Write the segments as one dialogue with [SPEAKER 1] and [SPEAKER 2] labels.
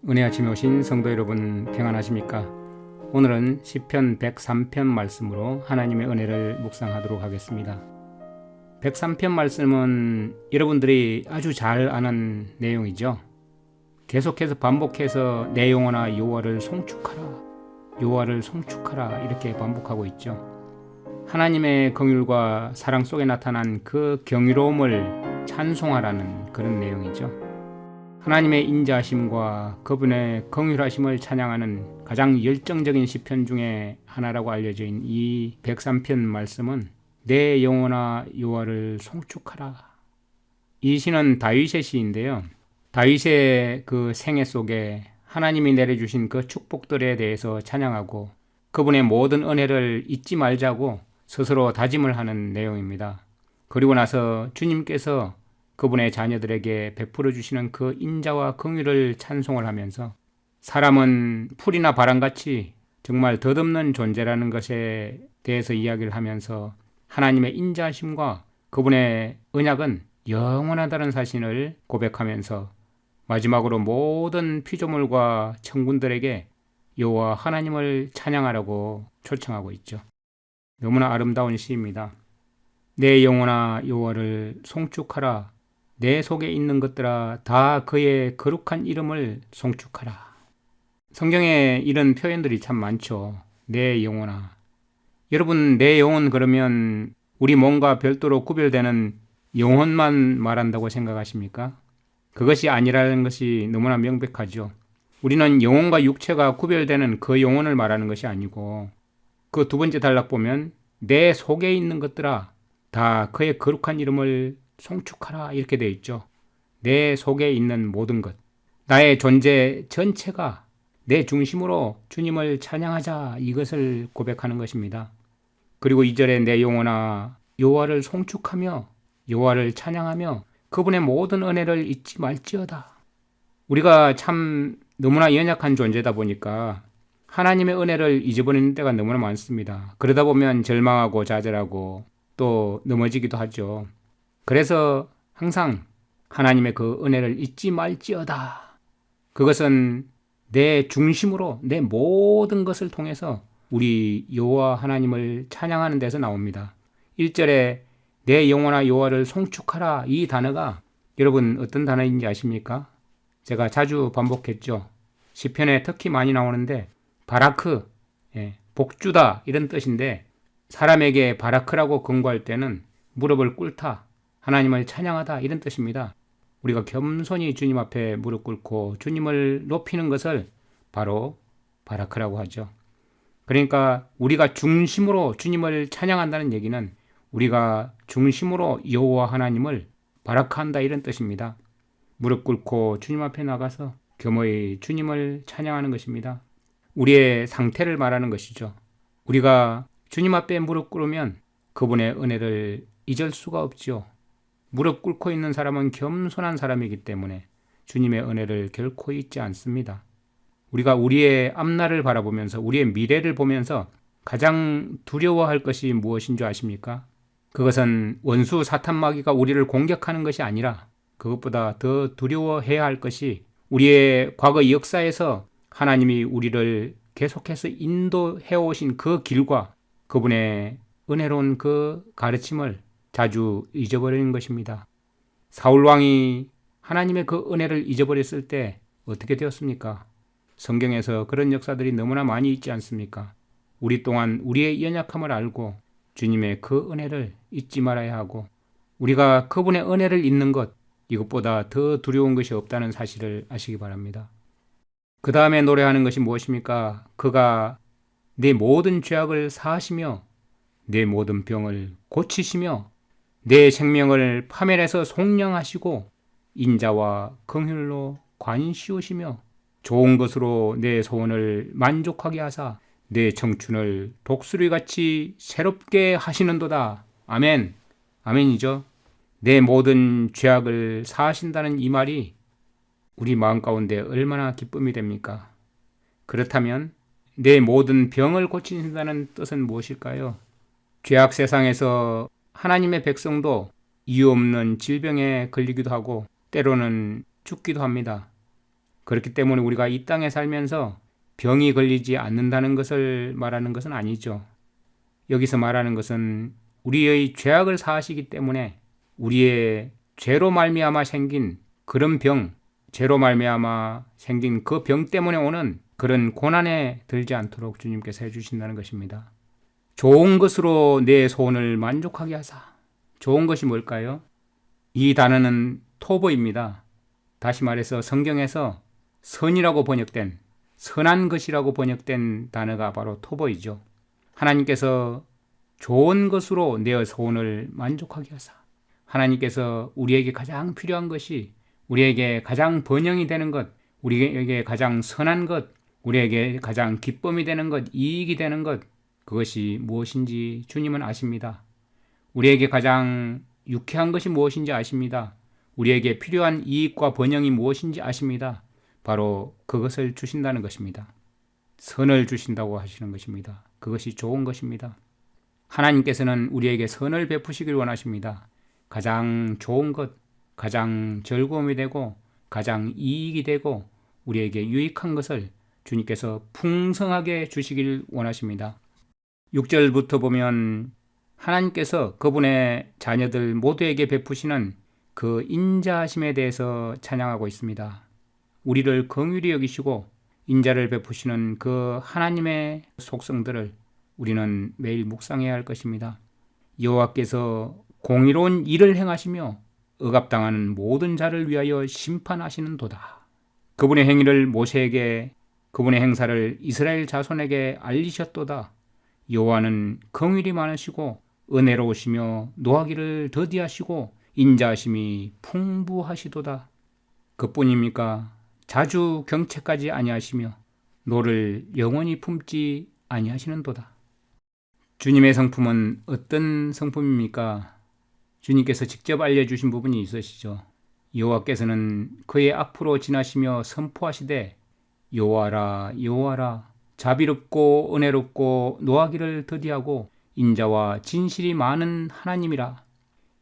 [SPEAKER 1] 은혜 아침에 오신 성도 여러분 평안하십니까? 오늘은 시편 103편 말씀으로 하나님의 은혜를 묵상하도록 하겠습니다. 103편 말씀은 여러분들이 아주 잘 아는 내용이죠. 계속해서 반복해서 내 영혼아 여호와를 송축하라, 여호와를 송축하라 이렇게 반복하고 있죠. 하나님의 긍휼과 사랑 속에 나타난 그 경이로움을 찬송하라는 그런 내용이죠. 하나님의 인자하심과 그분의 긍휼하심을 찬양하는 가장 열정적인 시편 중에 하나라고 알려져 있는 이 103편 말씀은 내 영혼아 여호와를 송축하라. 이 시는 다윗의 시인데요. 다윗의 그 생애 속에 하나님이 내려주신 그 축복들에 대해서 찬양하고 그분의 모든 은혜를 잊지 말자고 스스로 다짐을 하는 내용입니다. 그리고 나서 주님께서 그분의 자녀들에게 베풀어 주시는 그 인자와 긍휼을 찬송을 하면서 사람은 풀이나 바람같이 정말 덧없는 존재라는 것에 대해서 이야기를 하면서 하나님의 인자하심과 그분의 언약은 영원하다는 사실을 고백하면서 마지막으로 모든 피조물과 천군들에게 여호와 하나님을 찬양하라고 초청하고 있죠. 너무나 아름다운 시입니다. 내 영혼아 여호와를 송축하라. 내 속에 있는 것들아 다 그의 거룩한 이름을 송축하라. 성경에 이런 표현들이 참 많죠. 내 영혼아. 여러분, 내 영혼 그러면 우리 몸과 별도로 구별되는 영혼만 말한다고 생각하십니까? 그것이 아니라는 것이 너무나 명백하죠. 우리는 영혼과 육체가 구별되는 그 영혼을 말하는 것이 아니고 그 두 번째 단락 보면 내 속에 있는 것들아 다 그의 거룩한 이름을 송축하라 이렇게 되어 있죠. 내 속에 있는 모든 것, 나의 존재 전체가 내 중심으로 주님을 찬양하자 이것을 고백하는 것입니다. 그리고 2절에 내 영혼아 여호와를 송축하며 여호와를 찬양하며 그분의 모든 은혜를 잊지 말지어다. 우리가 참 너무나 연약한 존재다 보니까 하나님의 은혜를 잊어버리는 때가 너무나 많습니다. 그러다 보면 절망하고 좌절하고 또 넘어지기도 하죠. 그래서 항상 하나님의 그 은혜를 잊지 말지어다. 그것은 내 중심으로 내 모든 것을 통해서 우리 여호와 하나님을 찬양하는 데서 나옵니다. 1절에 내 영혼아 여호와를 송축하라 이 단어가 여러분 어떤 단어인지 아십니까? 제가 자주 반복했죠. 시편에 특히 많이 나오는데 바라크, 복주다 이런 뜻인데 사람에게 바라크라고 권고할 때는 무릎을 꿇다, 하나님을 찬양하다 이런 뜻입니다. 우리가 겸손히 주님 앞에 무릎 꿇고 주님을 높이는 것을 바로 바라크라고 하죠. 그러니까 우리가 중심으로 주님을 찬양한다는 얘기는 우리가 중심으로 여호와 하나님을 바라크한다 이런 뜻입니다. 무릎 꿇고 주님 앞에 나가서 겸허히 주님을 찬양하는 것입니다. 우리의 상태를 말하는 것이죠. 우리가 주님 앞에 무릎 꿇으면 그분의 은혜를 잊을 수가 없죠. 무릎 꿇고 있는 사람은 겸손한 사람이기 때문에 주님의 은혜를 결코 잊지 않습니다. 우리가 우리의 앞날을 바라보면서 우리의 미래를 보면서 가장 두려워할 것이 무엇인 줄 아십니까? 그것은 원수 사탄 마귀가 우리를 공격하는 것이 아니라 그것보다 더 두려워해야 할 것이 우리의 과거 역사에서 하나님이 우리를 계속해서 인도해 오신 그 길과 그분의 은혜로운 그 가르침을 자주 잊어버리는 것입니다. 사울왕이 하나님의 그 은혜를 잊어버렸을 때 어떻게 되었습니까? 성경에서 그런 역사들이 너무나 많이 있지 않습니까? 우리 또한 우리의 연약함을 알고 주님의 그 은혜를 잊지 말아야 하고 우리가 그분의 은혜를 잊는 것 이것보다 더 두려운 것이 없다는 사실을 아시기 바랍니다. 그 다음에 노래하는 것이 무엇입니까? 그가 내 모든 죄악을 사하시며 내 모든 병을 고치시며 내 생명을 파멸해서 속량하시고 인자와 긍휼로 관시우시며 좋은 것으로 내 소원을 만족하게 하사 내 청춘을 독수리같이 새롭게 하시는도다. 아멘. 아멘이죠. 내 모든 죄악을 사하신다는 이 말이 우리 마음 가운데 얼마나 기쁨이 됩니까? 그렇다면 내 모든 병을 고치신다는 뜻은 무엇일까요? 죄악 세상에서 하나님의 백성도 이유 없는 질병에 걸리기도 하고 때로는 죽기도 합니다. 그렇기 때문에 우리가 이 땅에 살면서 병이 걸리지 않는다는 것을 말하는 것은 아니죠. 여기서 말하는 것은 우리의 죄악을 사하시기 때문에 우리의 죄로 말미암아 생긴 그런 병, 죄로 말미암아 생긴 그 병 때문에 오는 그런 고난에 들지 않도록 주님께서 해주신다는 것입니다. 좋은 것으로 내 소원을 만족하게 하사. 좋은 것이 뭘까요? 이 단어는 토보입니다. 다시 말해서 성경에서 선이라고 번역된, 선한 것이라고 번역된 단어가 바로 토보이죠. 하나님께서 좋은 것으로 내 소원을 만족하게 하사. 하나님께서 우리에게 가장 필요한 것이, 우리에게 가장 번영이 되는 것, 우리에게 가장 선한 것, 우리에게 가장 기쁨이 되는 것, 이익이 되는 것, 그것이 무엇인지 주님은 아십니다. 우리에게 가장 유쾌한 것이 무엇인지 아십니다. 우리에게 필요한 이익과 번영이 무엇인지 아십니다. 바로 그것을 주신다는 것입니다. 선을 주신다고 하시는 것입니다. 그것이 좋은 것입니다. 하나님께서는 우리에게 선을 베푸시길 원하십니다. 가장 좋은 것, 가장 즐거움이 되고 가장 이익이 되고 우리에게 유익한 것을 주님께서 풍성하게 주시길 원하십니다. 6절부터 보면 하나님께서 그분의 자녀들 모두에게 베푸시는 그 인자하심에 대해서 찬양하고 있습니다. 우리를 긍휼히 여기시고 인자를 베푸시는 그 하나님의 속성들을 우리는 매일 묵상해야 할 것입니다. 여호와께서 공의로운 일을 행하시며 억압당하는 모든 자를 위하여 심판하시는도다. 그분의 행위를 모세에게, 그분의 행사를 이스라엘 자손에게 알리셨도다. 여호와는 긍휼이 많으시고 은혜로우시며 노하기를 더디하시고 인자하심이 풍부하시도다. 그뿐입니까? 자주 경채까지 아니하시며 노를 영원히 품지 아니하시는도다. 주님의 성품은 어떤 성품입니까? 주님께서 직접 알려주신 부분이 있으시죠. 여호와께서는 그의 앞으로 지나시며 선포하시되 여호와라 여호와라 자비롭고 은혜롭고 노하기를 더디하고 인자와 진실이 많은 하나님이라.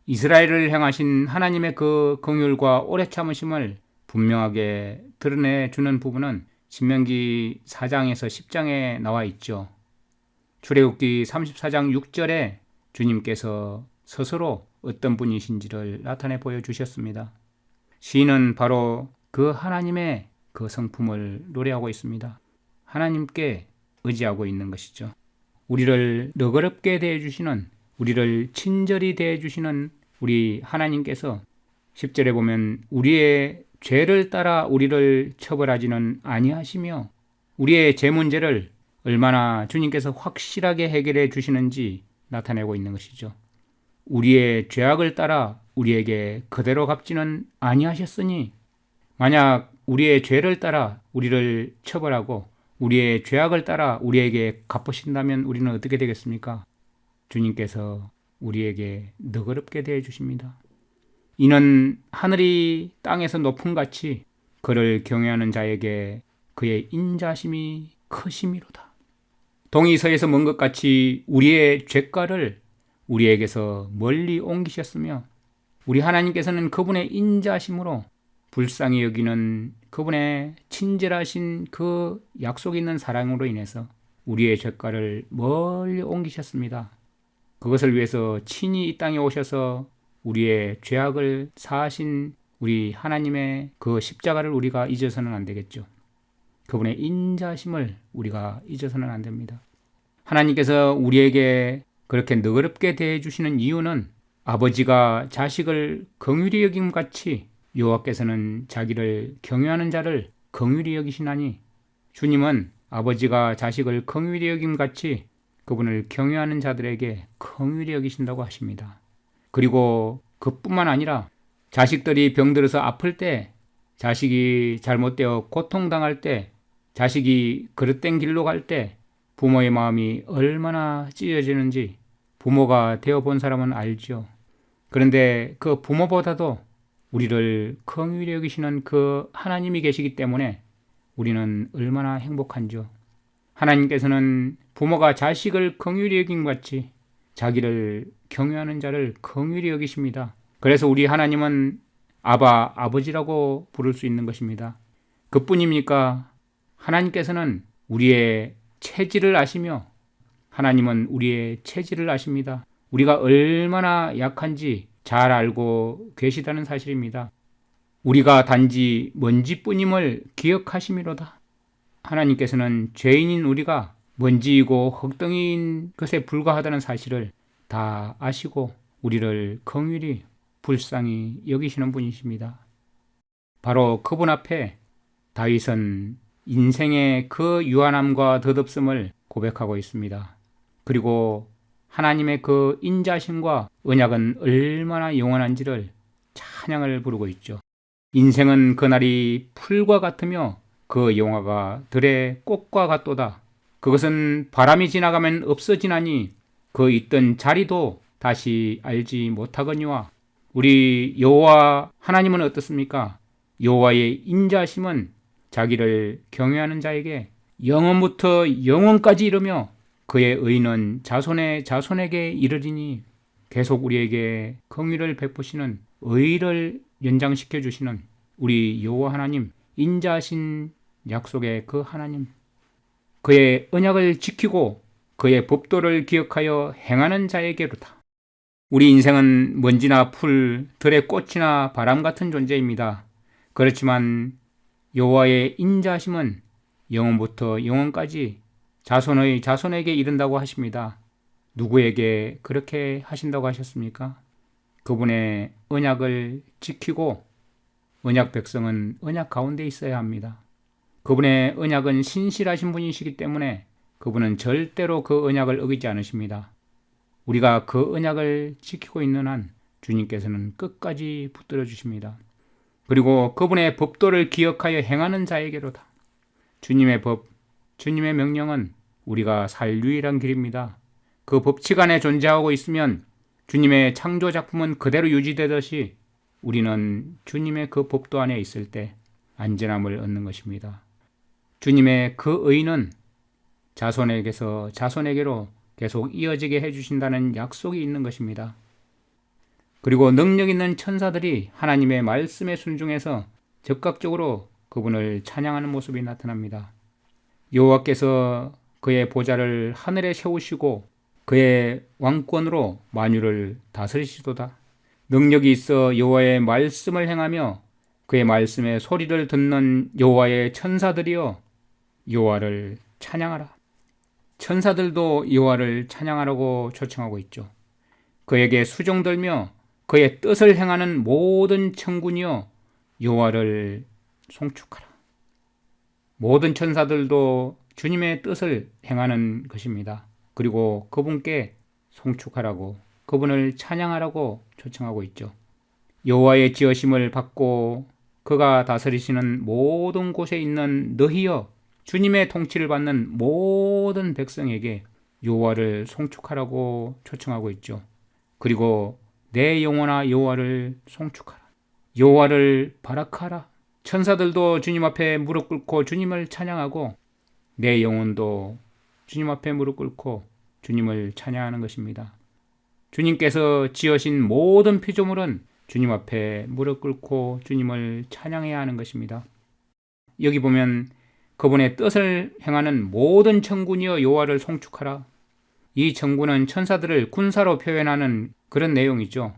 [SPEAKER 1] 이스라엘을 향하신 하나님의 그 긍휼과 오래 참으심을 분명하게 드러내주는 부분은 신명기 4장에서 10장에 나와 있죠. 출애굽기 34장 6절에 주님께서 스스로 어떤 분이신지를 나타내 보여주셨습니다. 시인은 바로 그 하나님의 그 성품을 노래하고 있습니다. 하나님께 의지하고 있는 것이죠. 우리를 너그럽게 대해주시는, 우리를 친절히 대해주시는 우리 하나님께서 10절에 보면 우리의 죄를 따라 우리를 처벌하지는 아니하시며 우리의 죄 문제를 얼마나 주님께서 확실하게 해결해 주시는지 나타내고 있는 것이죠. 우리의 죄악을 따라 우리에게 그대로 갚지는 아니하셨으니, 만약 우리의 죄를 따라 우리를 처벌하고 우리의 죄악을 따라 우리에게 갚으신다면 우리는 어떻게 되겠습니까? 주님께서 우리에게 너그럽게 대해 주십니다. 이는 하늘이 땅에서 높음같이 그를 경외하는 자에게 그의 인자심이 크심이로다. 동이 서에서 먼 것 같이 우리의 죄가를 우리에게서 멀리 옮기셨으며 우리 하나님께서는 그분의 인자심으로 불쌍히 여기는 그분의 친절하신 그 약속 있는 사랑으로 인해서 우리의 죄가를 멀리 옮기셨습니다. 그것을 위해서 친히 이 땅에 오셔서 우리의 죄악을 사하신 우리 하나님의 그 십자가를 우리가 잊어서는 안 되겠죠. 그분의 인자심을 우리가 잊어서는 안 됩니다. 하나님께서 우리에게 그렇게 너그럽게 대해주시는 이유는 아버지가 자식을 긍휼히 여김같이 여호와께서는 자기를 경외하는 자를 긍휼히 여기시나니, 주님은 아버지가 자식을 긍휼히 여김같이 그분을 경외하는 자들에게 긍휼히 여기신다고 하십니다. 그리고 그뿐만 아니라 자식들이 병들어서 아플 때, 자식이 잘못되어 고통당할 때, 자식이 그릇된 길로 갈 때 부모의 마음이 얼마나 찢어지는지 부모가 되어본 사람은 알죠. 그런데 그 부모보다도 우리를 긍휼히 여기시는 그 하나님이 계시기 때문에 우리는 얼마나 행복한지요. 하나님께서는 부모가 자식을 긍휼히 여김같이 자기를 경외하는 자를 긍휼히 여기십니다. 그래서 우리 하나님은 아버지라고 부를 수 있는 것입니다. 그뿐입니까? 하나님께서는 우리의 체질을 아시며 하나님은 우리의 체질을 아십니다. 우리가 얼마나 약한지 잘 알고 계시다는 사실입니다. 우리가 단지 먼지뿐임을 기억하심이로다. 하나님께서는 죄인인 우리가 먼지이고 흙덩이인 것에 불과하다는 사실을 다 아시고 우리를 긍휼히 불쌍히 여기시는 분이십니다. 바로 그분 앞에 다윗은 인생의 그 유한함과 덧없음을 고백하고 있습니다. 그리고 하나님의 그 인자심과 언약은 얼마나 영원한지를 찬양을 부르고 있죠. 인생은 그날이 풀과 같으며 그 영화가 들의 꽃과 같도다. 그것은 바람이 지나가면 없어지나니 그 있던 자리도 다시 알지 못하거니와. 우리 여호와 하나님은 어떻습니까? 여호와의 인자심은 자기를 경외하는 자에게 영원부터 영원까지 이르며 그의 의는 자손의 자손에게 이르리니. 계속 우리에게 긍휼을 베푸시는 의를 연장시켜 주시는 우리 여호와 하나님, 인자하신 약속의 그 하나님, 그의 언약을 지키고 그의 법도를 기억하여 행하는 자에게로다. 우리 인생은 먼지나 풀, 들의 꽃이나 바람 같은 존재입니다. 그렇지만 여호와의 인자하심은 영원부터 영원까지 자손의 자손에게 이른다고 하십니다. 누구에게 그렇게 하신다고 하셨습니까? 그분의 언약을 지키고 언약 백성은 언약 가운데 있어야 합니다. 그분의 언약은 신실하신 분이시기 때문에 그분은 절대로 그 언약을 어기지 않으십니다. 우리가 그 언약을 지키고 있는 한 주님께서는 끝까지 붙들어 주십니다. 그리고 그분의 법도를 기억하여 행하는 자에게로다. 주님의 법, 주님의 명령은 우리가 살 유일한 길입니다. 그 법칙 안에 존재하고 있으면 주님의 창조 작품은 그대로 유지되듯이 우리는 주님의 그 법도 안에 있을 때 안전함을 얻는 것입니다. 주님의 그 의는 자손에게서 자손에게로 계속 이어지게 해주신다는 약속이 있는 것입니다. 그리고 능력 있는 천사들이 하나님의 말씀에 순종해서 적극적으로 그분을 찬양하는 모습이 나타납니다. 여호와께서 그의 보좌를 하늘에 세우시고 그의 왕권으로 만유를 다스리시도다. 능력이 있어 여호와의 말씀을 행하며 그의 말씀의 소리를 듣는 여호와의 천사들이여 여호와를 찬양하라. 천사들도 여호와를 찬양하라고 초청하고 있죠. 그에게 수종들며 그의 뜻을 행하는 모든 천군이여 여호와를 송축하라. 모든 천사들도 주님의 뜻을 행하는 것입니다. 그리고 그분께 송축하라고, 그분을 찬양하라고 초청하고 있죠. 여호와의 지으심을 받고 그가 다스리시는 모든 곳에 있는 너희여, 주님의 통치를 받는 모든 백성에게 여호와를 송축하라고 초청하고 있죠. 그리고 내 영혼아 여호와를 송축하라. 여호와를 바라크하라. 천사들도 주님 앞에 무릎 꿇고 주님을 찬양하고 내 영혼도 주님 앞에 무릎 꿇고 주님을 찬양하는 것입니다. 주님께서 지으신 모든 피조물은 주님 앞에 무릎 꿇고 주님을 찬양해야 하는 것입니다. 여기 보면 그분의 뜻을 행하는 모든 천군이여 여호와를 송축하라. 이 천군은 천사들을 군사로 표현하는 그런 내용이죠.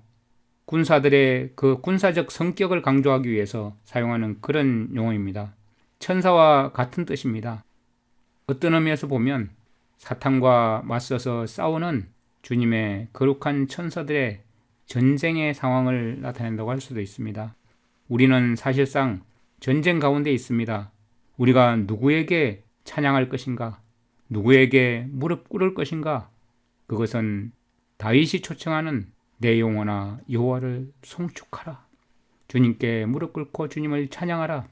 [SPEAKER 1] 군사들의 그 군사적 성격을 강조하기 위해서 사용하는 그런 용어입니다. 천사와 같은 뜻입니다. 어떤 의미에서 보면 사탄과 맞서서 싸우는 주님의 거룩한 천사들의 전쟁의 상황을 나타낸다고 할 수도 있습니다. 우리는 사실상 전쟁 가운데 있습니다. 우리가 누구에게 찬양할 것인가? 누구에게 무릎 꿇을 것인가? 그것은 다윗이 초청하는 내 영혼아 여호와를 송축하라. 주님께 무릎 꿇고 주님을 찬양하라.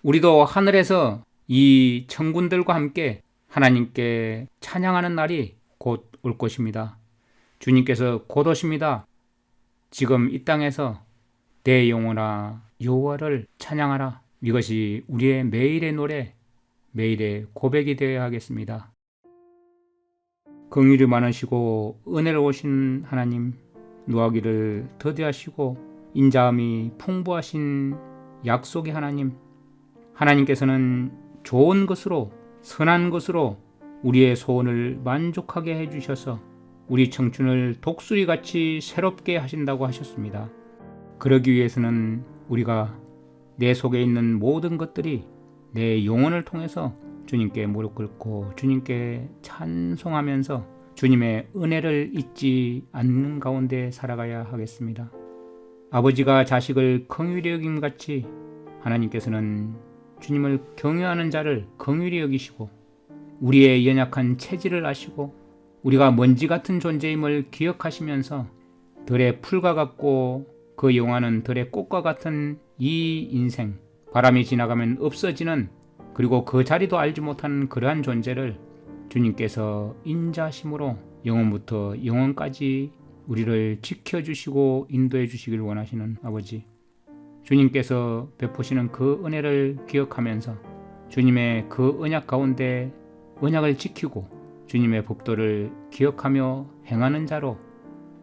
[SPEAKER 1] 우리도 하늘에서 이 천군들과 함께 하나님께 찬양하는 날이 곧 올 것입니다. 주님께서 곧 오십니다. 지금 이 땅에서 내 영혼아 여호와를 찬양하라. 이것이 우리의 매일의 노래, 매일의 고백이 되어야 하겠습니다. 긍휼이 많으시고 은혜로우신 하나님, 노하기를 더디하시고 인자함이 풍부하신 약속의 하나님, 하나님께서는 좋은 것으로, 선한 것으로 우리의 소원을 만족하게 해주셔서 우리 청춘을 독수리같이 새롭게 하신다고 하셨습니다. 그러기 위해서는 우리가 내 속에 있는 모든 것들이 내 영혼을 통해서 주님께 무릎 꿇고 주님께 찬송하면서 주님의 은혜를 잊지 않는 가운데 살아가야 하겠습니다. 아버지가 자식을 긍휼히 여김같이 하나님께서는 주님을 경외하는 자를 긍휼히 여기시고 우리의 연약한 체질을 아시고 우리가 먼지 같은 존재임을 기억하시면서 들의 풀과 같고 그 영화는 들의 꽃과 같은 이 인생, 바람이 지나가면 없어지는, 그리고 그 자리도 알지 못하는 그러한 존재를 주님께서 인자심으로 영원부터 영원까지 우리를 지켜주시고 인도해 주시길 원하시는 아버지, 주님께서 베푸시는 그 은혜를 기억하면서 주님의 그 언약 가운데 언약을 지키고 주님의 법도를 기억하며 행하는 자로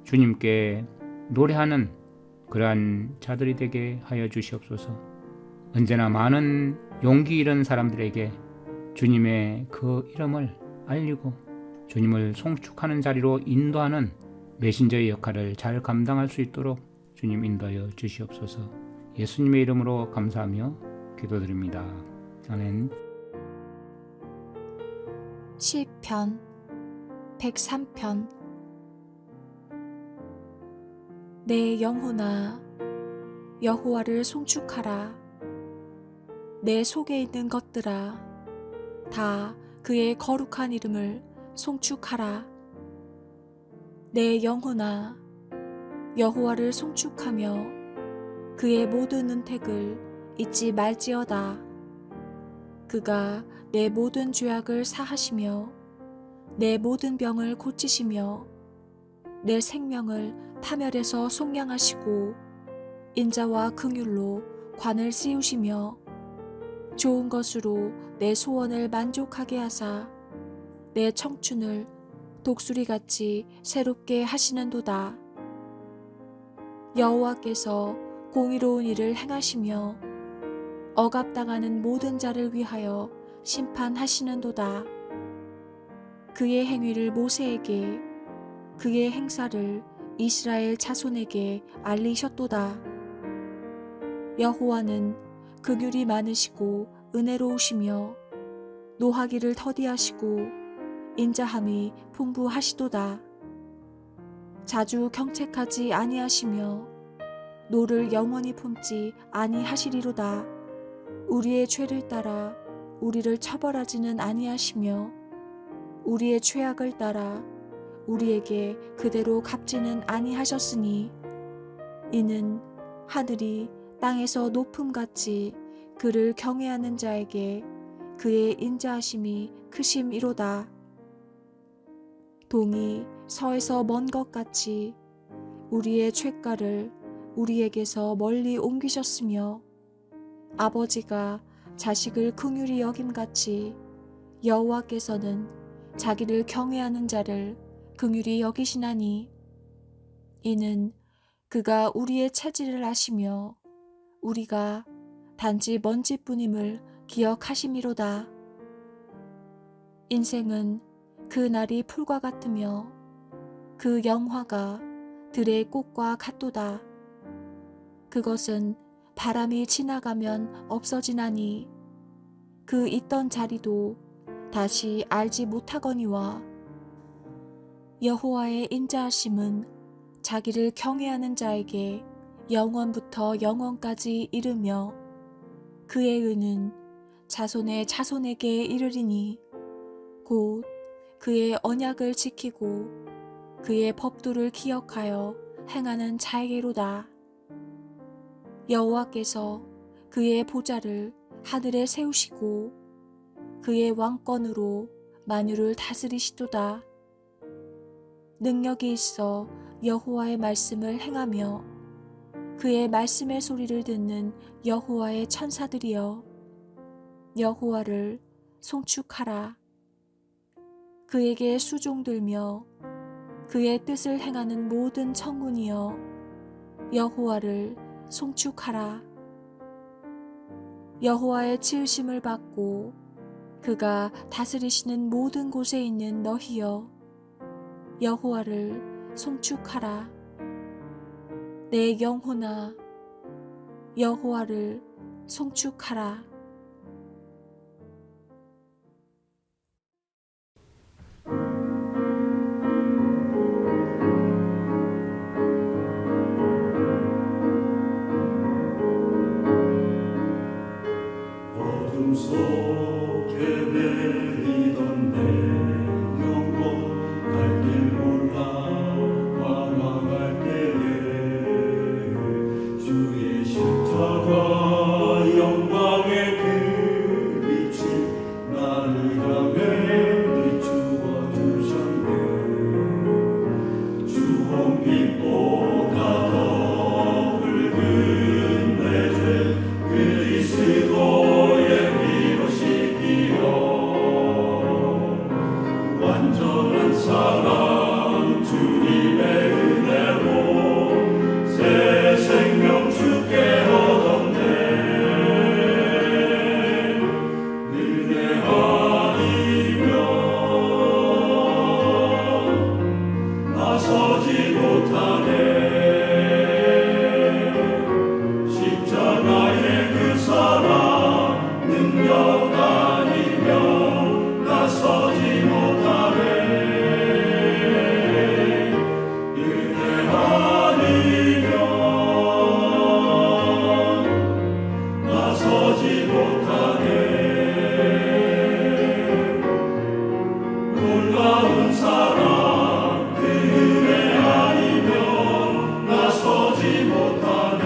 [SPEAKER 1] 주님께 노래하는 그러한 자들이 되게 하여 주시옵소서. 언제나 많은 용기 잃은 사람들에게 주님의 그 이름을 알리고 주님을 송축하는 자리로 인도하는 메신저의 역할을 잘 감당할 수 있도록 주님 인도하여 주시옵소서. 예수님의 이름으로 감사하며 기도드립니다. 아멘.
[SPEAKER 2] 시편 103편. 내 영혼아, 여호와를 송축하라. 내 속에 있는 것들아, 다 그의 거룩한 이름을 송축하라. 내 영혼아, 여호와를 송축하며 그의 모든 은택을 잊지 말지어다. 그가 내 모든 죄악을 사하시며 내 모든 병을 고치시며 내 생명을 파멸에서 속량하시고 인자와 긍휼로 관을 씌우시며 좋은 것으로 내 소원을 만족하게 하사 내 청춘을 독수리같이 새롭게 하시는도다. 여호와께서 공의로운 일을 행하시며 억압당하는 모든 자를 위하여 심판하시는도다. 그의 행위를 모세에게, 그의 행사를 이스라엘 자손에게 알리셨도다. 여호와는 긍휼이 많으시고 은혜로우시며 노하기를 더디하시고 인자함이 풍부하시도다. 자주 경책하지 아니하시며 노를 영원히 품지 아니하시리로다. 우리의 죄를 따라 우리를 처벌하지는 아니하시며 우리의 죄악을 따라 우리에게 그대로 갚지는 아니하셨으니 이는 하늘이 땅에서 높음같이 그를 경외하는 자에게 그의 인자하심이 크심이로다. 동이 서에서 먼 것 같이 우리의 죄가를 우리에게서 멀리 옮기셨으며 아버지가 자식을 긍휼히 여김같이 여호와께서는 자기를 경외하는 자를 긍휼히 여기시나니 이는 그가 우리의 체질을 아시며 우리가 단지 먼지뿐임을 기억하심이로다. 인생은 그 날이 풀과 같으며 그 영화가 들의 꽃과 같도다. 그것은 바람이 지나가면 없어지나니 그 있던 자리도 다시 알지 못하거니와 여호와의 인자하심은 자기를 경외하는 자에게 영원부터 영원까지 이르며 그의 의는 자손의 자손에게 이르리니 곧 그의 언약을 지키고 그의 법도를 기억하여 행하는 자에게로다. 여호와께서 그의 보좌를 하늘에 세우시고 그의 왕권으로 만유를 다스리시도다. 능력이 있어 여호와의 말씀을 행하며 그의 말씀의 소리를 듣는 여호와의 천사들이여, 여호와를 송축하라. 그에게 수종들며 그의 뜻을 행하는 모든 천군이여, 여호와를 송축하라. 여호와의 지으심을 받고 그가 다스리시는 모든 곳에 있는 너희여, 여호와를 송축하라. 내 영혼아, 여호와를 송축하라.
[SPEAKER 3] 어둠 속에 내리던 내 영혼 갈 길 몰라 방황할 때에 주의 십자가 영광의 그 빛이 나를 향해 비추어 주셨네. 주홍빛보다 더 붉은 내 죄 그리스도의 피로 씻기어 완전한 사랑 주님의 은혜로 새 생명 주께 얻었네. 은혜 아니면 나서지 못하네. 십자가의 그 사랑 능력 아니면 나서지 못하네. 은혜 아니면 나서지 못하네. 놀라운 사랑 그 은혜 아니면 나서지 못하네.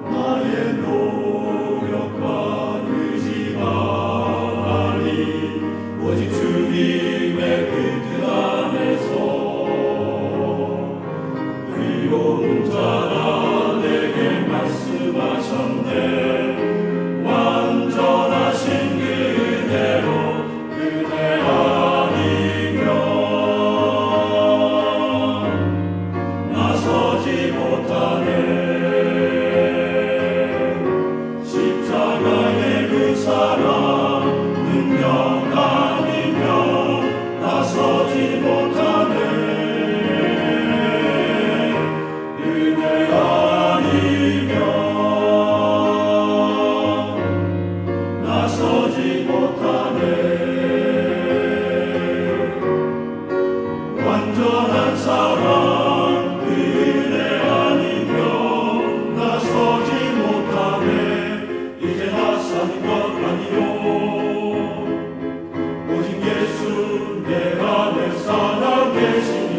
[SPEAKER 3] 나의 노력과 의지가 아니 오직 주님의 그 뜻 안에서 의로운 자라 내게 말씀하셨네. 완전하신 그 은혜로 은혜 아니면 나서지 못하네. 십자가의 그 사랑 능력 아니면 나서지 못하네. 은혜 아니면 나서지 못하네. 완전한 사랑 그 은혜 아니면 나서지 못하네. 이제 나 사는 것 아니요 오직 예수 내 안에 살아계시니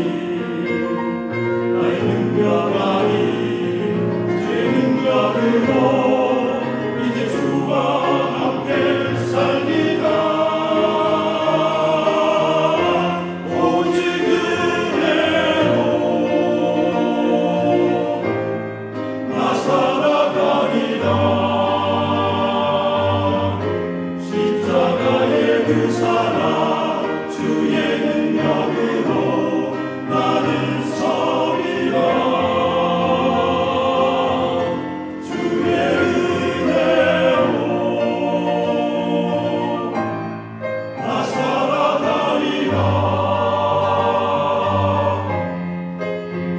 [SPEAKER 3] 나의 능력 아닌 주의 능력으로 이제 주와 함께 살리라. 오직 은혜로 나 살아가리라. 십자가의 그 사랑 주의 능력으로 나는 서리라. 주의 은혜로 나 살아가리라.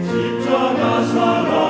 [SPEAKER 3] 십자가 사랑